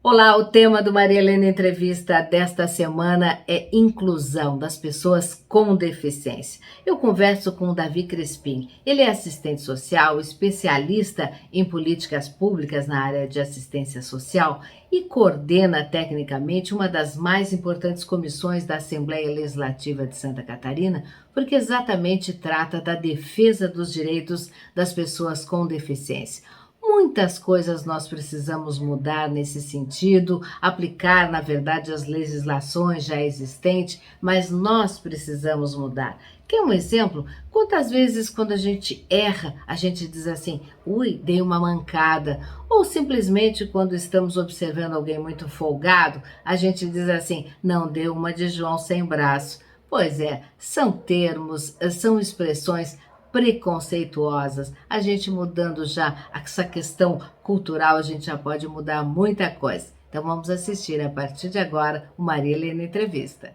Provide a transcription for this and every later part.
Olá, o tema do Maria Helena Entrevista desta semana é inclusão das pessoas com deficiência. Eu converso com o Davi Crespim. Ele é assistente social, especialista em políticas públicas na área de assistência social e coordena tecnicamente uma das mais importantes comissões da Assembleia Legislativa de Santa Catarina, porque exatamente trata da defesa dos direitos das pessoas com deficiência. Muitas coisas nós precisamos mudar nesse sentido, aplicar, na verdade, as legislações já existentes, mas nós precisamos mudar. Quer um exemplo? Quantas vezes quando a gente erra, a gente diz assim, ui, dei uma mancada. Ou simplesmente quando estamos observando alguém muito folgado, a gente diz assim, não, deu uma de João sem braço. Pois é, são termos, são expressões preconceituosas. A gente mudando já essa questão cultural, a gente já pode mudar muita coisa. Então vamos assistir a partir de agora o Maria Helena Entrevista.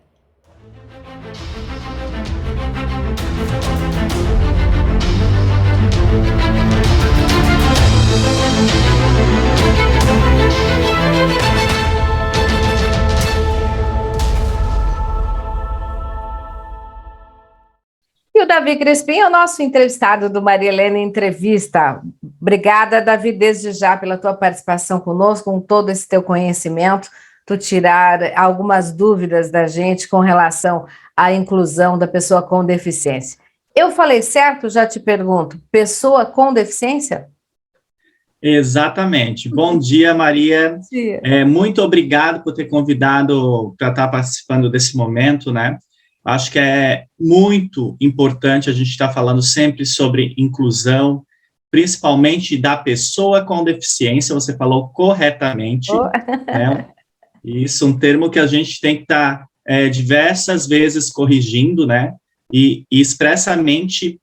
E o Davi Crespim é o nosso entrevistado do Maria Helena Entrevista. Obrigada, Davi, desde já pela tua participação conosco, com todo esse teu conhecimento, tu tirar algumas dúvidas da gente com relação à inclusão da pessoa com deficiência. Eu falei certo? Já te pergunto, pessoa com deficiência? Exatamente. Bom dia, Maria. Bom dia. Muito obrigado por ter convidado para estar participando desse momento, né? Acho que é muito importante a gente estar falando sempre sobre inclusão, principalmente da pessoa com deficiência, você falou corretamente, né? Isso, um termo que a gente tem que estar diversas vezes corrigindo, né? E expressamente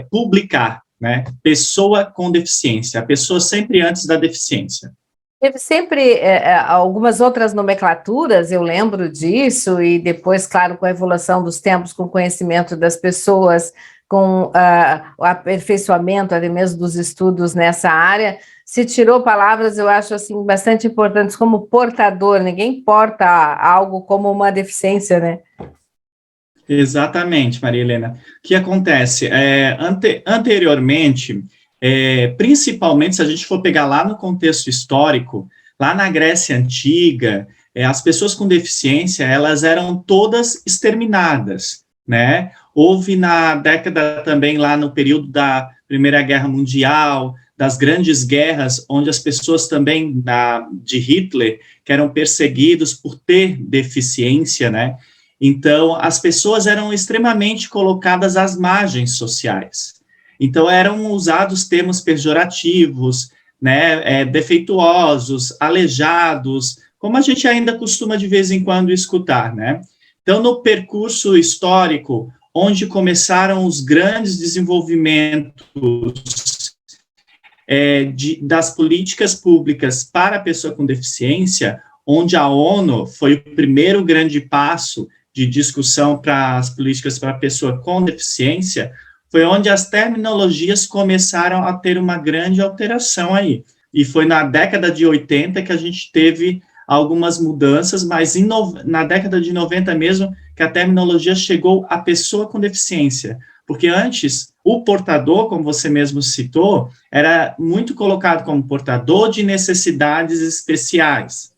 publicar, né? Pessoa com deficiência, a pessoa sempre antes da deficiência. Teve sempre algumas outras nomenclaturas, eu lembro disso, e depois, claro, com a evolução dos tempos, com o conhecimento das pessoas, com o aperfeiçoamento até mesmo dos estudos nessa área, se tirou palavras, eu acho, assim, bastante importantes, como portador, ninguém porta algo como uma deficiência, né? Exatamente, Maria Helena. O que acontece? Anteriormente, principalmente se a gente for pegar lá no contexto histórico, lá na Grécia Antiga, as pessoas com deficiência, elas eram todas exterminadas, né? Houve na década também, lá no período da Primeira Guerra Mundial, das grandes guerras, onde as pessoas também, de Hitler, que eram perseguidos por ter deficiência, né? Então, as pessoas eram extremamente colocadas às margens sociais. Então, eram usados termos pejorativos, né, defeituosos, aleijados, como a gente ainda costuma de vez em quando escutar, né? Então, no percurso histórico, onde começaram os grandes desenvolvimentos das políticas públicas para a pessoa com deficiência, onde a ONU foi o primeiro grande passo de discussão para as políticas para a pessoa com deficiência, foi onde as terminologias começaram a ter uma grande alteração aí. E foi na década de 80 que a gente teve algumas mudanças, mas na década de 90 mesmo, que a terminologia chegou à pessoa com deficiência. Porque antes, o portador, como você mesmo citou, era muito colocado como portador de necessidades especiais.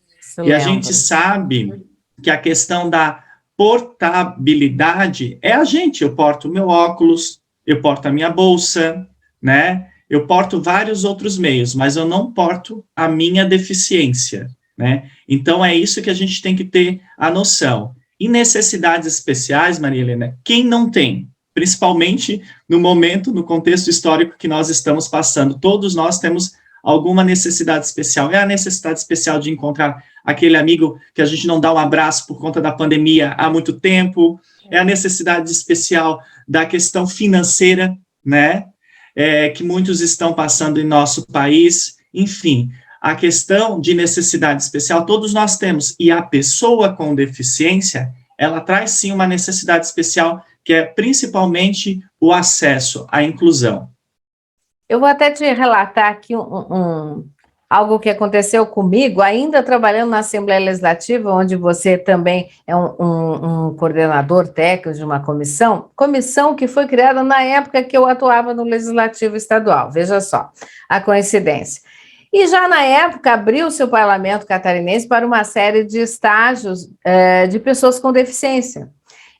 E a gente sabe que a questão da portabilidade é a gente. Eu porto o meu óculos, eu porto a minha bolsa, né? Eu porto vários outros meios, mas eu não porto a minha deficiência, né? Então, é isso que a gente tem que ter a noção. E necessidades especiais, Maria Helena, quem não tem? Principalmente no momento, no contexto histórico que nós estamos passando. Todos nós temos alguma necessidade especial. É a necessidade especial de encontrar aquele amigo que a gente não dá um abraço por conta da pandemia há muito tempo. É a necessidade especial da questão financeira, né? Que muitos estão passando em nosso país. Enfim, a questão de necessidade especial todos nós temos. E a pessoa com deficiência, ela traz sim uma necessidade especial, que é principalmente o acesso à inclusão. Eu vou até te relatar aqui algo que aconteceu comigo, ainda trabalhando na Assembleia Legislativa, onde você também é um coordenador técnico de uma comissão que foi criada na época que eu atuava no Legislativo Estadual. Veja só a coincidência. E já na época abriu-se o Parlamento Catarinense para uma série de estágios de pessoas com deficiência.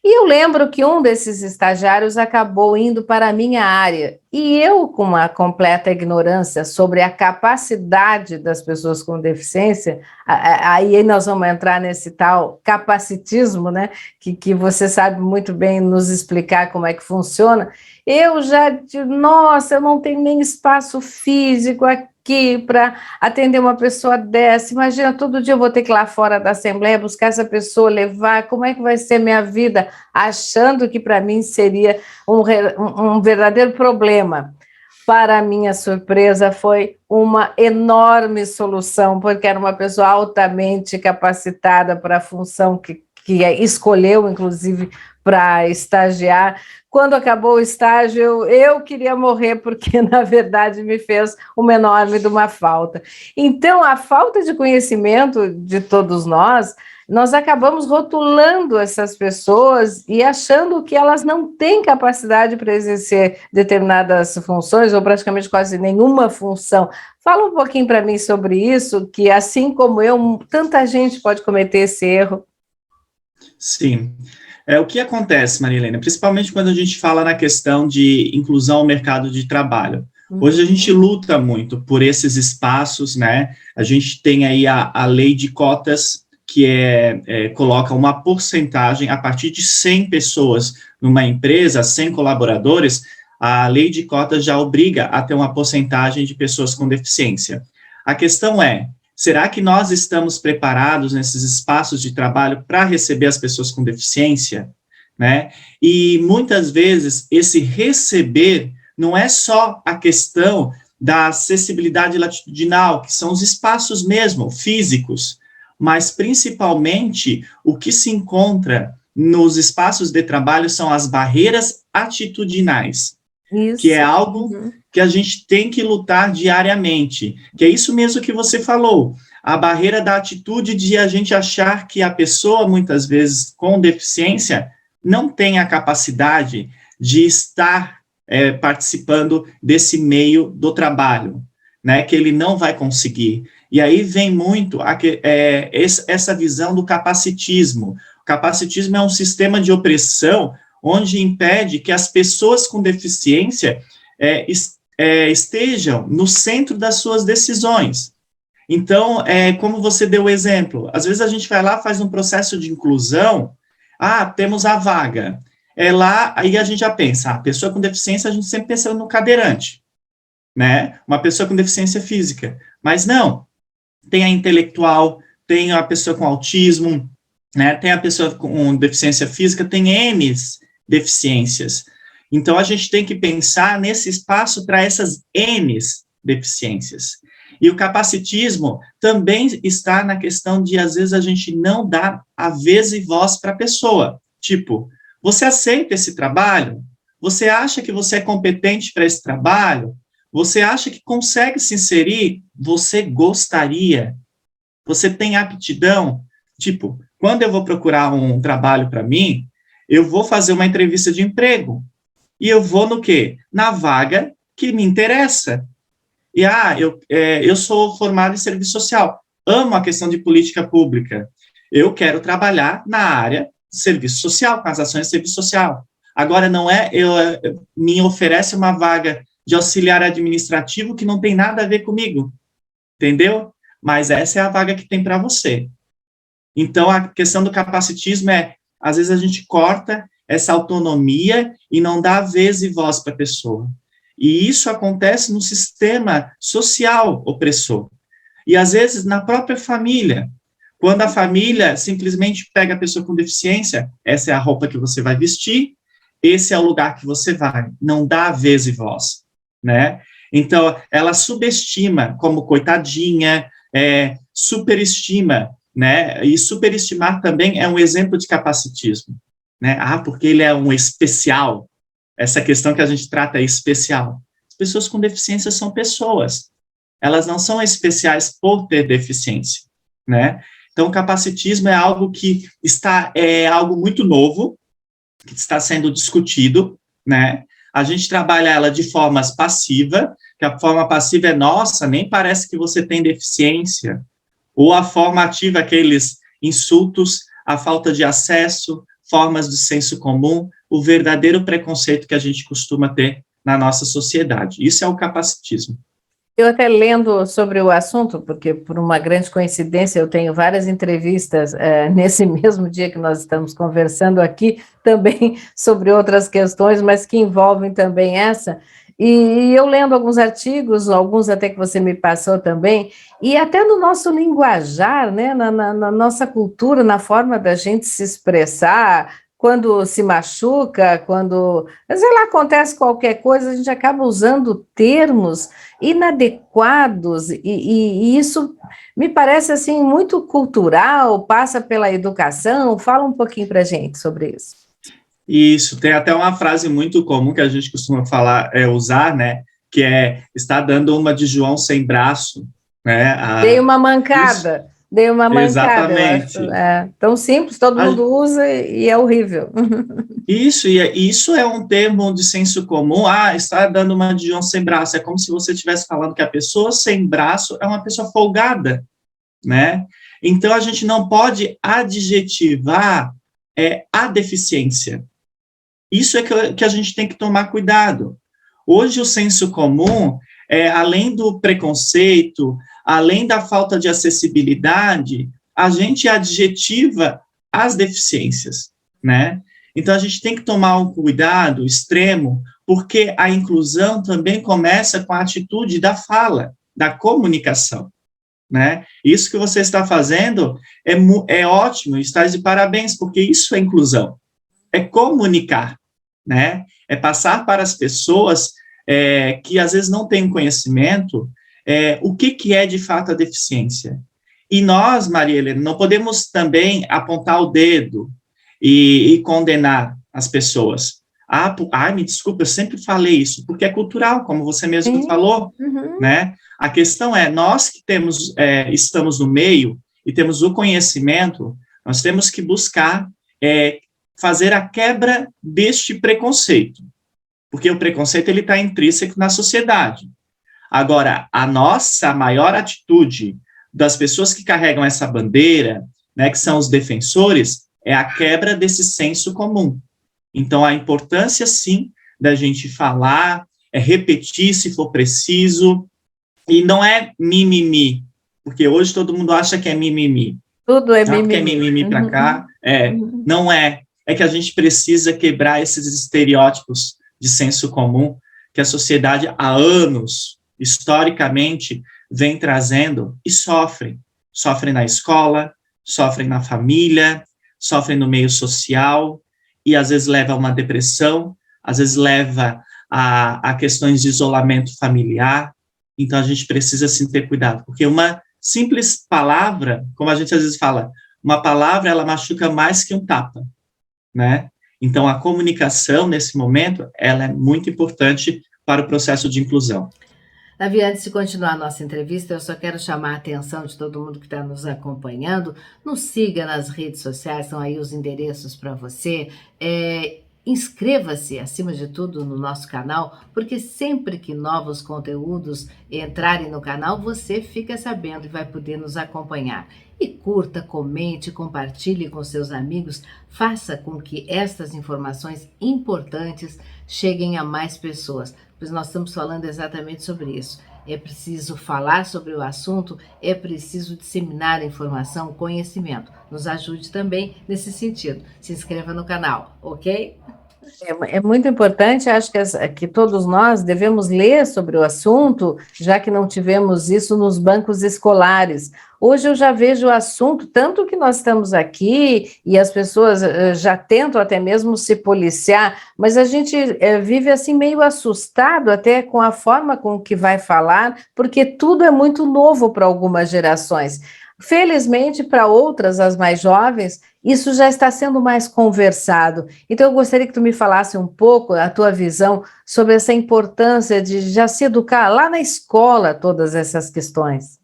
E eu lembro que um desses estagiários acabou indo para a minha área. E eu, com uma completa ignorância sobre a capacidade das pessoas com deficiência, aí nós vamos entrar nesse tal capacitismo, né? Que você sabe muito bem nos explicar como é que funciona. Eu já digo, nossa, eu não tenho nem espaço físico aqui para atender uma pessoa dessa. Imagina, todo dia eu vou ter que ir lá fora da Assembleia buscar essa pessoa, levar, como é que vai ser minha vida? Achando que para mim seria um verdadeiro problema. Para minha surpresa, foi uma enorme solução, porque era uma pessoa altamente capacitada para a função que escolheu, inclusive, para estagiar. Quando acabou o estágio, eu queria morrer, porque, na verdade, me fez uma enorme de uma falta. Então, a falta de conhecimento de todos nós acabamos rotulando essas pessoas e achando que elas não têm capacidade para exercer determinadas funções, ou praticamente quase nenhuma função. Fala um pouquinho para mim sobre isso, que assim como eu, tanta gente pode cometer esse erro. Sim. O que acontece, Marilena, principalmente quando a gente fala na questão de inclusão ao mercado de trabalho. Hoje a gente luta muito por esses espaços, né? A gente tem aí a lei de cotas, que coloca uma porcentagem a partir de 100 pessoas numa empresa, 100 colaboradores, a lei de cotas já obriga a ter uma porcentagem de pessoas com deficiência. A questão será que nós estamos preparados nesses espaços de trabalho para receber as pessoas com deficiência, né? E muitas vezes esse receber não é só a questão da acessibilidade latitudinal, que são os espaços mesmo, físicos, mas principalmente o que se encontra nos espaços de trabalho são as barreiras atitudinais, Isso. Que é algo que a gente tem que lutar diariamente, que é isso mesmo que você falou, a barreira da atitude de a gente achar que a pessoa, muitas vezes, com deficiência, não tem a capacidade de estar participando desse meio do trabalho, né, que ele não vai conseguir. E aí vem muito essa visão do capacitismo. O capacitismo é um sistema de opressão onde impede que as pessoas com deficiência estejam no centro das suas decisões. Então, como você deu o exemplo, às vezes a gente vai lá, faz um processo de inclusão, temos a vaga, lá, aí a gente já pensa, a pessoa com deficiência, a gente sempre pensa no cadeirante, né, uma pessoa com deficiência física, mas não, tem a intelectual, tem a pessoa com autismo, né, tem a pessoa com deficiência física, tem N deficiências. Então, a gente tem que pensar nesse espaço para essas N deficiências. E o capacitismo também está na questão de, às vezes, a gente não dar a vez e voz para a pessoa. Tipo, você aceita esse trabalho? Você acha que você é competente para esse trabalho? Você acha que consegue se inserir? Você gostaria? Você tem aptidão? Tipo, quando eu vou procurar um trabalho para mim, eu vou fazer uma entrevista de emprego. E eu vou no quê? Na vaga que me interessa. E, eu sou formado em serviço social. Amo a questão de política pública. Eu quero trabalhar na área de serviço social, com as ações de serviço social. Agora, não me oferece uma vaga de auxiliar administrativo que não tem nada a ver comigo. Entendeu? Mas essa é a vaga que tem para você. Então, a questão do capacitismo às vezes a gente corta essa autonomia e não dá vez e voz para a pessoa. E isso acontece no sistema social opressor. E, às vezes, na própria família. Quando a família simplesmente pega a pessoa com deficiência, essa é a roupa que você vai vestir, esse é o lugar que você vai. Não dá vez e voz, né? Então, ela subestima como coitadinha, superestima, né? E superestimar também é um exemplo de capacitismo, né? Porque ele é um especial. Essa questão que a gente trata é especial. As pessoas com deficiência são pessoas. elas não são especiais por ter deficiência, né? Então, o capacitismo é algo que é algo muito novo, que está sendo discutido, né? A gente trabalha ela de forma passiva, que a forma passiva é, nossa, nem parece que você tem deficiência, ou a forma ativa, aqueles insultos, a falta de acesso, formas de senso comum, o verdadeiro preconceito que a gente costuma ter na nossa sociedade. Isso é o capacitismo. Eu até lendo sobre o assunto, porque por uma grande coincidência eu tenho várias entrevistas nesse mesmo dia que nós estamos conversando aqui, também sobre outras questões, mas que envolvem também essa, e eu lendo alguns artigos, alguns até que você me passou também, e até no nosso linguajar, né, na nossa cultura, na forma da gente se expressar, quando se machuca, quando, sei lá, acontece qualquer coisa, a gente acaba usando termos inadequados, e isso me parece, assim, muito cultural, passa pela educação. Fala um pouquinho para a gente sobre isso. Isso, tem até uma frase muito comum que a gente costuma falar, usar, né, que é, está dando uma de João sem braço, né? Dei uma mancada. Isso. Dei uma mancada, exatamente. Eu acho. É tão simples, todo mundo usa e é horrível. Isso, e isso é um termo de senso comum, está dando uma de João sem braço, é como se você estivesse falando que a pessoa sem braço é uma pessoa folgada, né? Então, a gente não pode adjetivar a deficiência. Isso é que a gente tem que tomar cuidado. Hoje, o senso comum, além do preconceito, além da falta de acessibilidade, a gente adjetiva as deficiências, né? Então, a gente tem que tomar um cuidado extremo, porque a inclusão também começa com a atitude da fala, da comunicação, né? Isso que você está fazendo é ótimo, está de parabéns, porque isso é inclusão, é comunicar, né? É passar para as pessoas que às vezes não têm conhecimento o que é de fato a deficiência. E nós, Maria Helena, não podemos também apontar o dedo e condenar as pessoas. Me desculpa, eu sempre falei isso, porque é cultural, como você mesmo falou, né? A questão é, nós que estamos no meio e temos o conhecimento, nós temos que buscar fazer a quebra deste preconceito, porque o preconceito ele está intrínseco na sociedade. Agora, a nossa maior atitude das pessoas que carregam essa bandeira, né, que são os defensores, é a quebra desse senso comum. Então, a importância, sim, da gente falar, repetir se for preciso, e não é mimimi, porque hoje todo mundo acha que é mimimi. Tudo é mimimi. Porque é mimimi para cá, não é. É que a gente precisa quebrar esses estereótipos de senso comum que a sociedade há anos, historicamente, vem trazendo e sofrem. Sofrem na escola, sofrem na família, sofrem no meio social, e às vezes leva a uma depressão, às vezes leva a questões de isolamento familiar. Então, a gente precisa, sim, ter cuidado, porque uma simples palavra, como a gente às vezes fala, uma palavra, ela machuca mais que um tapa, né? Então, a comunicação, nesse momento, ela é muito importante para o processo de inclusão. Davi, antes de continuar a nossa entrevista, eu só quero chamar a atenção de todo mundo que está nos acompanhando. Nos siga nas redes sociais, estão aí os endereços para você. Inscreva-se, acima de tudo, no nosso canal, porque sempre que novos conteúdos entrarem no canal, você fica sabendo e vai poder nos acompanhar. E curta, comente, compartilhe com seus amigos, faça com que estas informações importantes cheguem a mais pessoas, pois nós estamos falando exatamente sobre isso. É preciso falar sobre o assunto, é preciso disseminar a informação, conhecimento. Nos ajude também nesse sentido. Se inscreva no canal, ok? É muito importante, acho que todos nós devemos ler sobre o assunto, já que não tivemos isso nos bancos escolares. Hoje eu já vejo o assunto, tanto que nós estamos aqui e as pessoas já tentam até mesmo se policiar, mas a gente vive assim meio assustado até com a forma com que vai falar, porque tudo é muito novo para algumas gerações. felizmente, para outras, as mais jovens, isso já está sendo mais conversado. Então, eu gostaria que tu me falasse um pouco a tua visão sobre essa importância de já se educar lá na escola todas essas questões.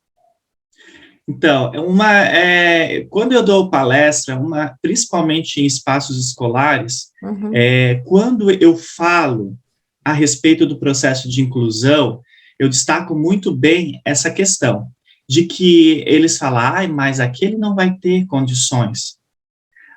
Então, quando eu dou palestra, principalmente em espaços escolares, Uhum. quando eu falo a respeito do processo de inclusão, eu destaco muito bem essa questão, de que eles falam, mas aquele não vai ter condições.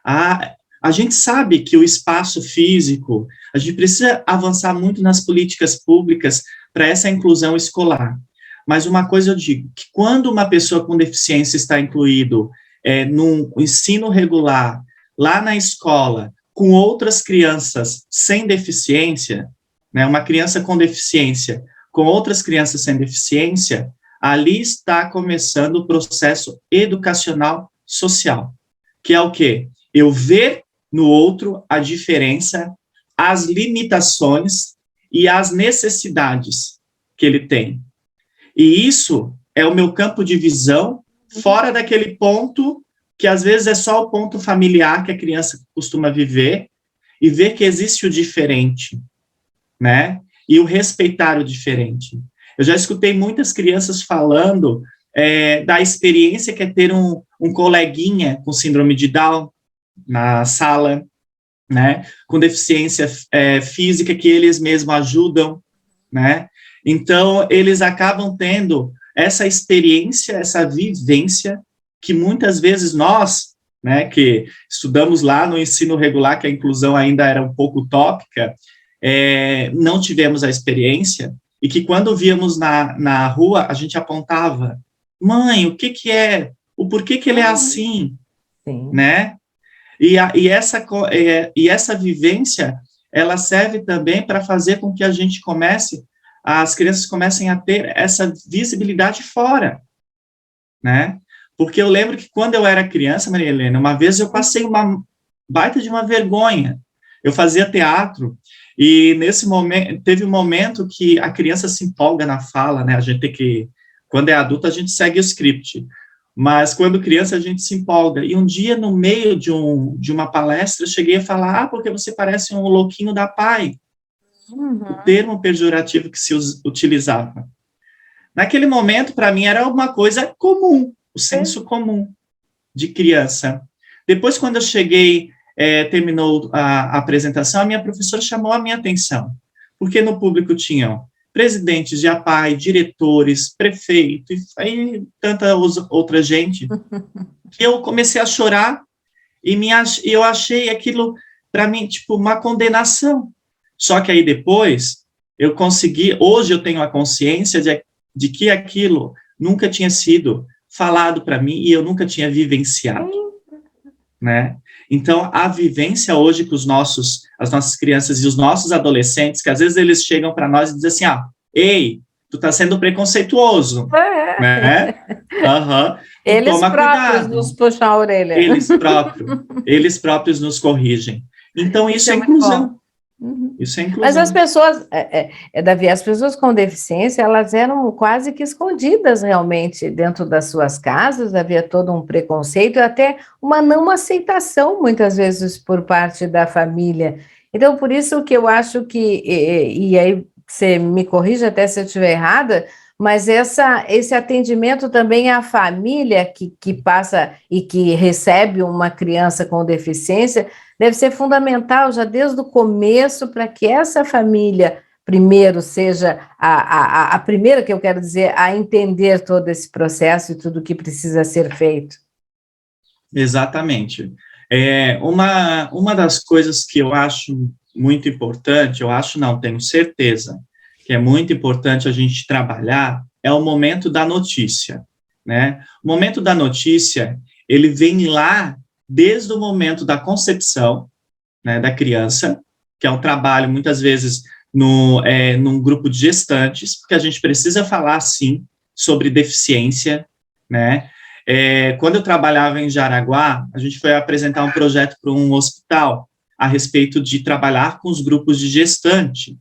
A gente sabe que o espaço físico, a gente precisa avançar muito nas políticas públicas para essa inclusão escolar. Mas uma coisa eu digo, que quando uma pessoa com deficiência está incluído no ensino regular, lá na escola, com outras crianças sem deficiência, né, uma criança com deficiência, com outras crianças sem deficiência, ali está começando o processo educacional social, que é o quê? Eu ver no outro a diferença, as limitações e as necessidades que ele tem. E isso é o meu campo de visão, fora daquele ponto que às vezes é só o ponto familiar que a criança costuma viver, e ver que existe o diferente, né? E o respeitar o diferente. Eu já escutei muitas crianças falando da experiência que é ter um coleguinha com síndrome de Down na sala, né? Com deficiência física que eles mesmos ajudam, né? Então, eles acabam tendo essa experiência, essa vivência, que muitas vezes nós, né, que estudamos lá no ensino regular, que a inclusão ainda era um pouco utópica, não tivemos a experiência, e que quando víamos na rua, a gente apontava, mãe, o que que é? O porquê que ele é assim? Sim. Né? E essa vivência, ela serve também para fazer com que as crianças comecem a ter essa visibilidade fora, né? Porque eu lembro que quando eu era criança, Maria Helena, uma vez eu passei uma baita de uma vergonha. Eu fazia teatro e nesse momento, teve um momento que a criança se empolga na fala, né? A gente tem que, quando é adulto, a gente segue o script. Mas quando criança a gente se empolga. E um dia, no meio de uma palestra, eu cheguei a falar, porque você parece um louquinho da pai. Uhum. O termo pejorativo que se utilizava. Naquele momento, para mim, era uma coisa comum, o senso comum de criança. Depois, quando eu cheguei, terminou a apresentação, a minha professora chamou a minha atenção, porque no público tinham presidentes de APAE, diretores, prefeito, e tanta outra gente, que eu comecei a chorar, e eu achei aquilo, para mim, tipo, uma condenação. Só que aí depois, eu consegui, hoje eu tenho a consciência de que aquilo nunca tinha sido falado para mim, e eu nunca tinha vivenciado, né? Então, a vivência hoje com as nossas crianças e os nossos adolescentes, que às vezes eles chegam para nós e dizem assim, ei, tu tá sendo preconceituoso, né? Eles toma próprios cuidado. nos puxam a orelha. Eles próprios nos corrigem. Então, isso é inclusão. Isso é inclusão. Mas as pessoas, Davi, as pessoas com deficiência, elas eram quase que escondidas realmente dentro das suas casas, havia todo um preconceito e até uma não aceitação, muitas vezes, por parte da família. Então, por isso que eu acho que, e aí você me corrija até se eu estiver errada, mas esse atendimento também à família que passa e que recebe uma criança com deficiência deve ser fundamental já desde o começo para que essa família, primeiro, seja a primeira, que eu quero dizer, a entender todo esse processo e tudo o que precisa ser feito. Exatamente. Uma das coisas que eu acho muito importante, tenho certeza, que é muito importante a gente trabalhar, é o momento da notícia, né? O momento da notícia, ele vem lá desde o momento da concepção, né, da criança, que é um trabalho, muitas vezes, num grupo de gestantes, porque a gente precisa falar, sim, sobre deficiência, né? Quando eu trabalhava em Jaraguá, a gente foi apresentar um projeto para um hospital a respeito de trabalhar com os grupos de gestante,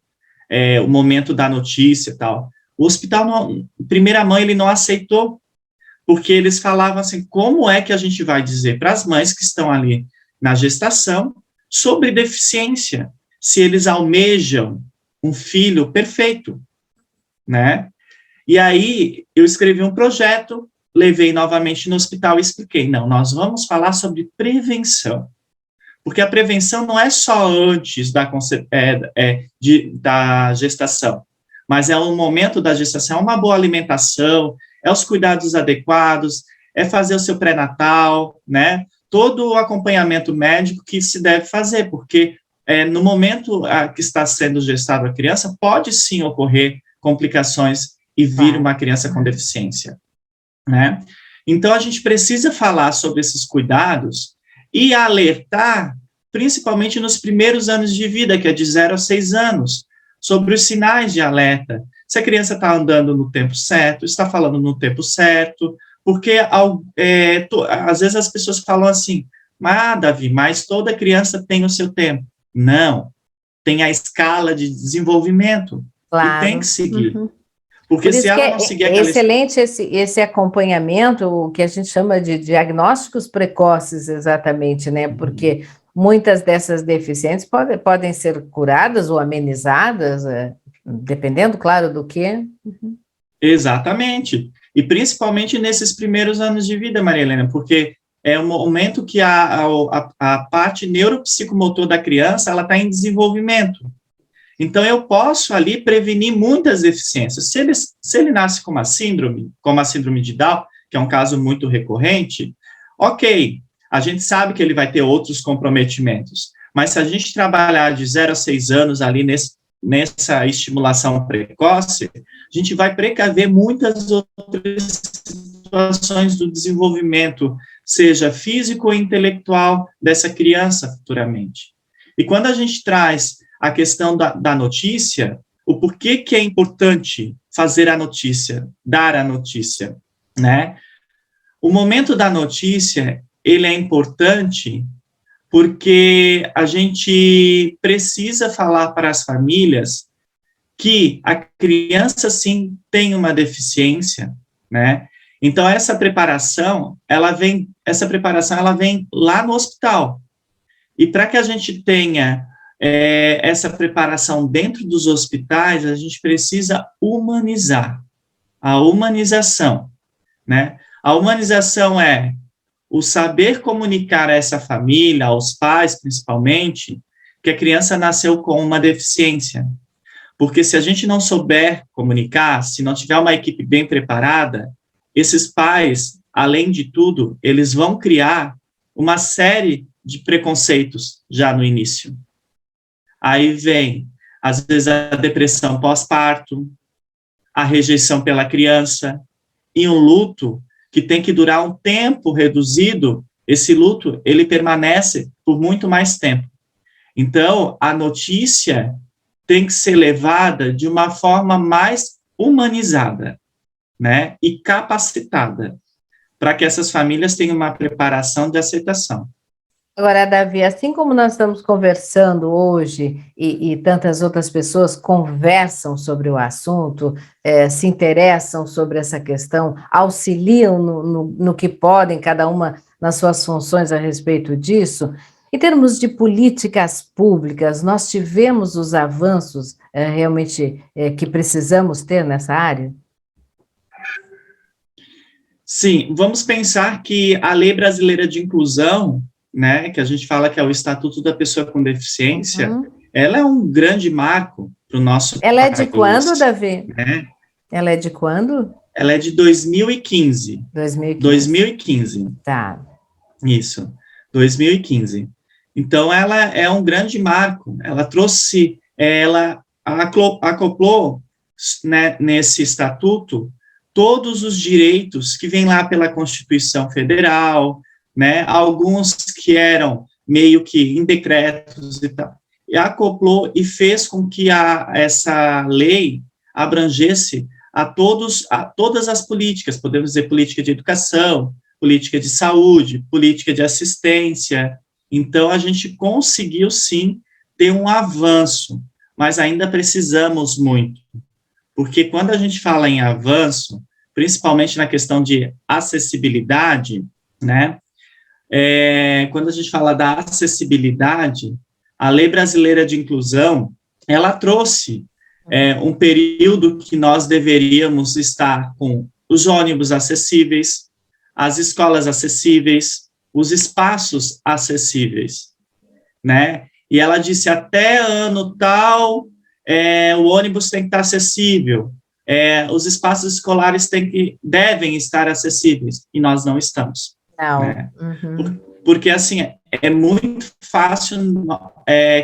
o momento da notícia e tal. O hospital, primeira mãe, ele não aceitou, porque eles falavam assim, como é que a gente vai dizer para as mães que estão ali na gestação sobre deficiência, se eles almejam um filho perfeito, né? E aí eu escrevi um projeto, levei novamente no hospital e expliquei, não, nós vamos falar sobre prevenção, porque a prevenção não é só antes da gestação, mas é o momento da gestação, é uma boa alimentação, é os cuidados adequados, é fazer o seu pré-natal, né? Todo o acompanhamento médico que se deve fazer, porque no momento que está sendo gestada a criança, pode sim ocorrer complicações e vir uma criança com deficiência, né? Então, a gente precisa falar sobre esses cuidados e alertar, principalmente nos primeiros anos de vida, que é de 0 a 6 anos, sobre os sinais de alerta. Se a criança está andando no tempo certo, está falando no tempo certo, porque às vezes as pessoas falam assim, Davi, mas toda criança tem o seu tempo. Não, tem a escala de desenvolvimento, Claro. E tem que seguir. Uhum. Porque se ela não seguir aquela... É excelente esse acompanhamento, o que a gente chama de diagnósticos precoces, exatamente, né? Porque muitas dessas deficiências podem ser curadas ou amenizadas, dependendo, claro, do que. Uhum. Exatamente. E principalmente nesses primeiros anos de vida, Maria Helena, porque é o momento que a parte neuropsicomotor da criança, ela está em desenvolvimento. Então, eu posso ali prevenir muitas deficiências. Se ele nasce com uma síndrome, como a síndrome de Down, que é um caso muito recorrente, ok, a gente sabe que ele vai ter outros comprometimentos, mas se a gente trabalhar de 0 a 6 anos ali nessa estimulação precoce, a gente vai precaver muitas outras situações do desenvolvimento, seja físico ou intelectual, dessa criança futuramente. E quando a gente traz a questão da notícia, o porquê que é importante fazer a notícia, dar a notícia, né? O momento da notícia, ele é importante porque a gente precisa falar para as famílias que a criança, sim, tem uma deficiência, né? Então, essa preparação, ela vem lá no hospital. E para que a gente tenha essa preparação dentro dos hospitais, a gente precisa humanizar. A humanização, né? A humanização é o saber comunicar a essa família, aos pais, principalmente, que a criança nasceu com uma deficiência. Porque se a gente não souber comunicar, se não tiver uma equipe bem preparada, esses pais, além de tudo, eles vão criar uma série de preconceitos já no início. Aí vem, às vezes, a depressão pós-parto, a rejeição pela criança, e um luto que tem que durar um tempo reduzido, esse luto, ele permanece por muito mais tempo. Então, a notícia tem que ser levada de uma forma mais humanizada, né, e capacitada, para que essas famílias tenham uma preparação de aceitação. Agora, Davi, assim como nós estamos conversando hoje e tantas outras pessoas conversam sobre o assunto, se interessam sobre essa questão, auxiliam no que podem, cada uma nas suas funções a respeito disso, em termos de políticas públicas, nós tivemos os avanços realmente que precisamos ter nessa área? Sim, vamos pensar que a Lei Brasileira de Inclusão, né, que a gente fala que é o Estatuto da Pessoa com Deficiência, ela é um grande marco para o nosso país. Ela é de quando, Davi? Né? Ela é de quando? Ela é de 2015. 2015. Tá. Isso, 2015. Então, ela é um grande marco. Ela trouxe, ela acoplou, né, nesse estatuto todos os direitos que vêm lá pela Constituição Federal, né, alguns que eram meio que em decretos e tal, e acoplou e fez com que essa lei abrangesse a todas as políticas, podemos dizer política de educação, política de saúde, política de assistência. Então, a gente conseguiu, sim, ter um avanço, mas ainda precisamos muito, porque quando a gente fala em avanço, principalmente na questão de acessibilidade, né? Quando a gente fala da acessibilidade, a Lei Brasileira de Inclusão, ela trouxe um período que nós deveríamos estar com os ônibus acessíveis, as escolas acessíveis, os espaços acessíveis, né? E ela disse, até ano tal, o ônibus tem que estar acessível, os espaços escolares devem estar acessíveis, e nós não estamos. Não. Né? Porque, assim, é muito fácil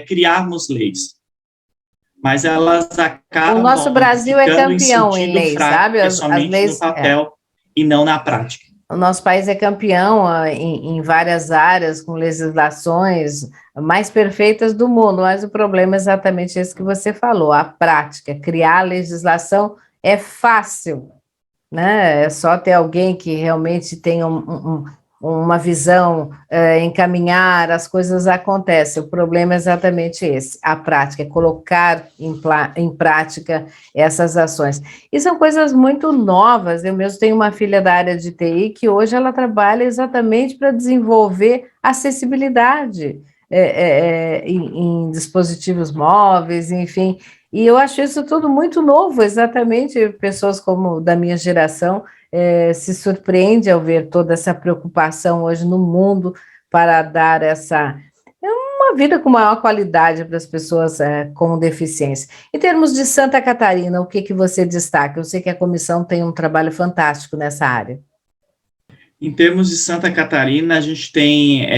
criarmos leis, mas elas acabam O nosso Brasil é campeão em leis, sabe? As leis no papel e não na prática. O nosso país é campeão em várias áreas, com legislações mais perfeitas do mundo, mas o problema é exatamente esse que você falou, a prática. Criar legislação é fácil, né? É só ter alguém que realmente tenha uma visão, encaminhar, as coisas acontecem. O problema é exatamente esse, a prática, é colocar em prática essas ações. E são coisas muito novas. Eu mesmo tenho uma filha da área de TI que hoje ela trabalha exatamente para desenvolver acessibilidade em dispositivos móveis, enfim. E eu acho isso tudo muito novo, exatamente, pessoas como da minha geração se surpreende ao ver toda essa preocupação hoje no mundo para dar uma vida com maior qualidade para as pessoas com deficiência. Em termos de Santa Catarina, o que você destaca? Eu sei que a comissão tem um trabalho fantástico nessa área. Em termos de Santa Catarina, a gente tem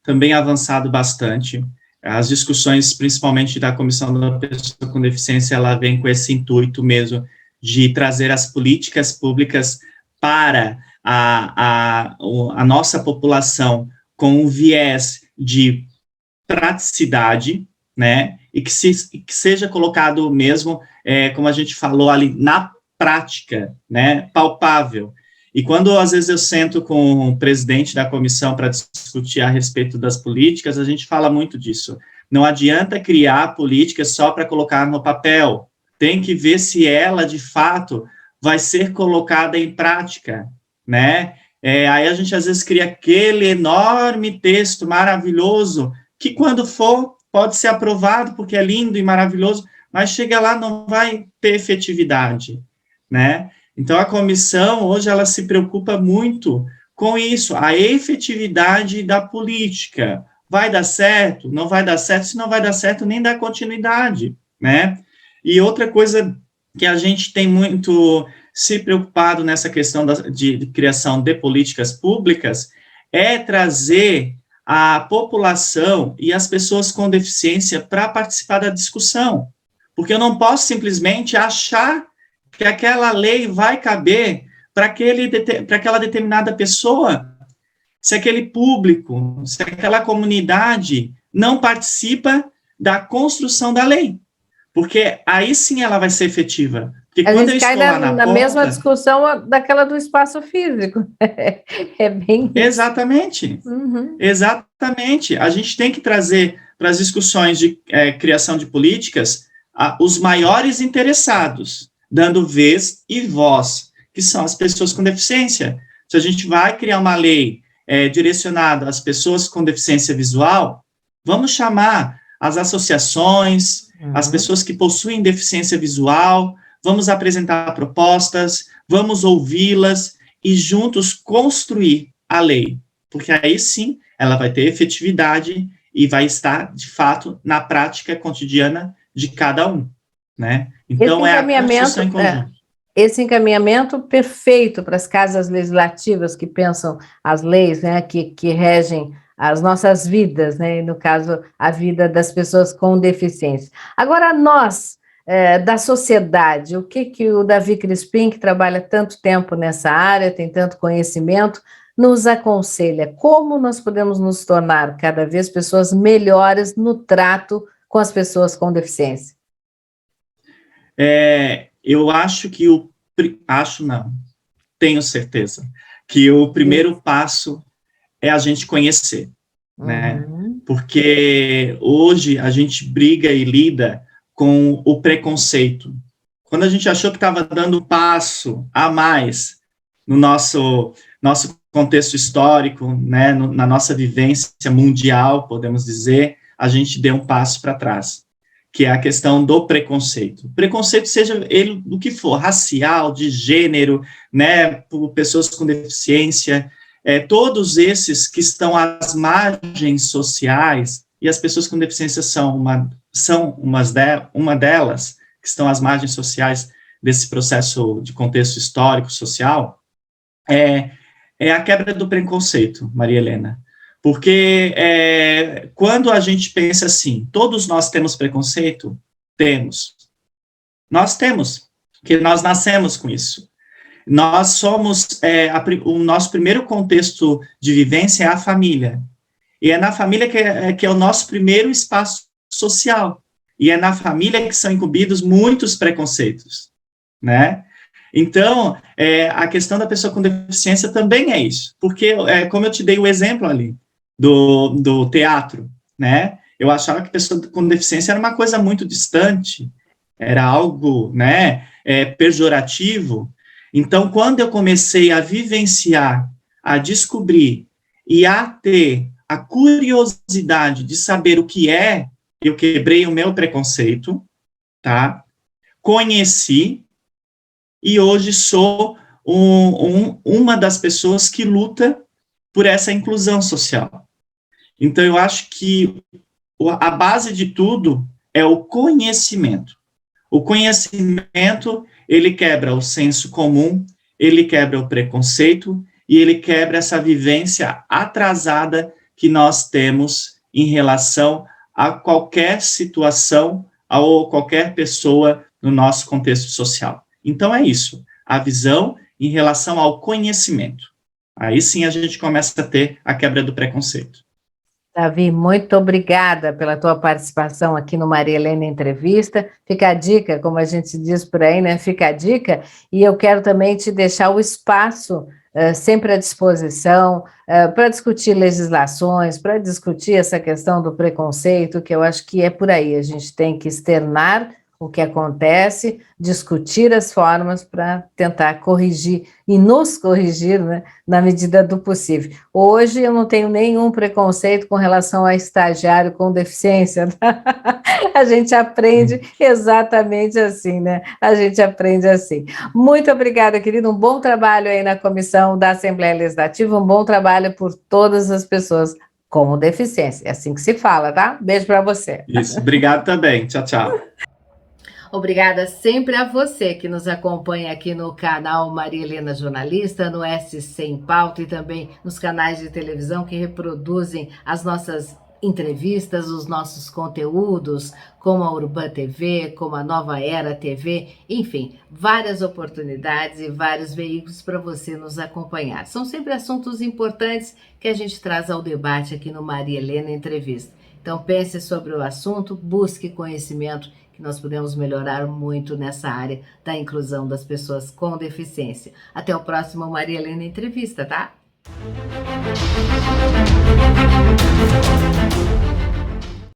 também avançado bastante. As discussões, principalmente da Comissão da Pessoa com Deficiência, ela vem com esse intuito mesmo de trazer as políticas públicas para a nossa população com um viés de praticidade, né, e que seja colocado mesmo, como a gente falou ali, na prática, né, palpável. E quando, às vezes, eu sento com o presidente da comissão para discutir a respeito das políticas, a gente fala muito disso. Não adianta criar políticas só para colocar no papel, tem que ver se ela, de fato, vai ser colocada em prática, né? Aí a gente, às vezes, cria aquele enorme texto maravilhoso, que quando for, pode ser aprovado, porque é lindo e maravilhoso, mas chega lá, não vai ter efetividade, né? Então, a comissão, hoje, ela se preocupa muito com isso, a efetividade da política. Vai dar certo? Não vai dar certo? Se não vai dar certo, nem dá continuidade, né? E outra coisa que a gente tem muito se preocupado nessa questão de criação de políticas públicas é trazer a população e as pessoas com deficiência para participar da discussão, porque eu não posso simplesmente achar que aquela lei vai caber para aquela determinada pessoa, se aquele público, se aquela comunidade não participa da construção da lei, porque aí sim ela vai ser efetiva. Porque quando eu estou lá na mesma discussão daquela do espaço físico. É bem isso. Exatamente. Exatamente. A gente tem que trazer para as discussões de criação de políticas os maiores interessados, dando vez e voz, que são as pessoas com deficiência. Se a gente vai criar uma lei direcionada às pessoas com deficiência visual, vamos chamar as associações, as pessoas que possuem deficiência visual, vamos apresentar propostas, vamos ouvi-las e juntos construir a lei, porque aí sim ela vai ter efetividade e vai estar, de fato, na prática cotidiana de cada um, né? Então, a construção em conjunto. Esse encaminhamento perfeito para as casas legislativas que pensam as leis, né, que regem as nossas vidas, né, no caso, a vida das pessoas com deficiência. Agora, nós, da sociedade, o que o Davi Crispim, que trabalha tanto tempo nessa área, tem tanto conhecimento, nos aconselha? Como nós podemos nos tornar cada vez pessoas melhores no trato com as pessoas com deficiência? Eu acho que tenho certeza, que o primeiro passo é a gente conhecer, né? Porque hoje a gente briga e lida com o preconceito, quando a gente achou que estava dando um passo a mais no nosso contexto histórico, né, na nossa vivência mundial, podemos dizer, a gente deu um passo para trás, que é a questão do preconceito. Preconceito, seja ele do que for, racial, de gênero, né, por pessoas com deficiência, todos esses que estão às margens sociais, e as pessoas com deficiência são uma delas, que estão às margens sociais desse processo de contexto histórico, social, é a quebra do preconceito, Maria Helena. Porque quando a gente pensa assim, todos nós temos preconceito? Temos. Nós temos, porque nós nascemos com isso. Nós somos, o nosso primeiro contexto de vivência é a família. E é na família que é o nosso primeiro espaço social. E é na família que são incumbidos muitos preconceitos, né? Então, a questão da pessoa com deficiência também é isso. Porque, como eu te dei o exemplo ali, do teatro, né? Eu achava que pessoa com deficiência era uma coisa muito distante, era algo, né, pejorativo. Então, quando eu comecei a vivenciar, a descobrir e a ter a curiosidade de saber o que é, eu quebrei o meu preconceito, tá? Conheci, e hoje sou uma das pessoas que luta por essa inclusão social. Então, eu acho que a base de tudo é o conhecimento. O conhecimento, ele quebra o senso comum, ele quebra o preconceito e ele quebra essa vivência atrasada que nós temos em relação a qualquer situação ou qualquer pessoa no nosso contexto social. Então, é isso, a visão em relação ao conhecimento. Aí sim a gente começa a ter a quebra do preconceito. Davi, muito obrigada pela tua participação aqui no Maria Helena Entrevista. Fica a dica, como a gente diz por aí, né? Fica a dica. E eu quero também te deixar o espaço sempre à disposição para discutir legislações, para discutir essa questão do preconceito, que eu acho que é por aí. A gente tem que externar o que acontece, discutir as formas para tentar corrigir e nos corrigir, né, na medida do possível. Hoje eu não tenho nenhum preconceito com relação a estagiário com deficiência, tá? A gente aprende exatamente assim, né? A gente aprende assim. Muito obrigada, querido, um bom trabalho aí na comissão da Assembleia Legislativa, um bom trabalho por todas as pessoas com deficiência, é assim que se fala, tá? Beijo para você. Isso, obrigado também, tchau, tchau. Obrigada sempre a você que nos acompanha aqui no canal Maria Helena Jornalista, no SC em Pauta e também nos canais de televisão que reproduzem as nossas entrevistas, os nossos conteúdos, como a Urbã TV, como a Nova Era TV, enfim, várias oportunidades e vários veículos para você nos acompanhar. São sempre assuntos importantes que a gente traz ao debate aqui no Maria Helena Entrevista. Então pense sobre o assunto, busque conhecimento, que nós podemos melhorar muito nessa área da inclusão das pessoas com deficiência. Até o próximo Maria Helena Entrevista, tá?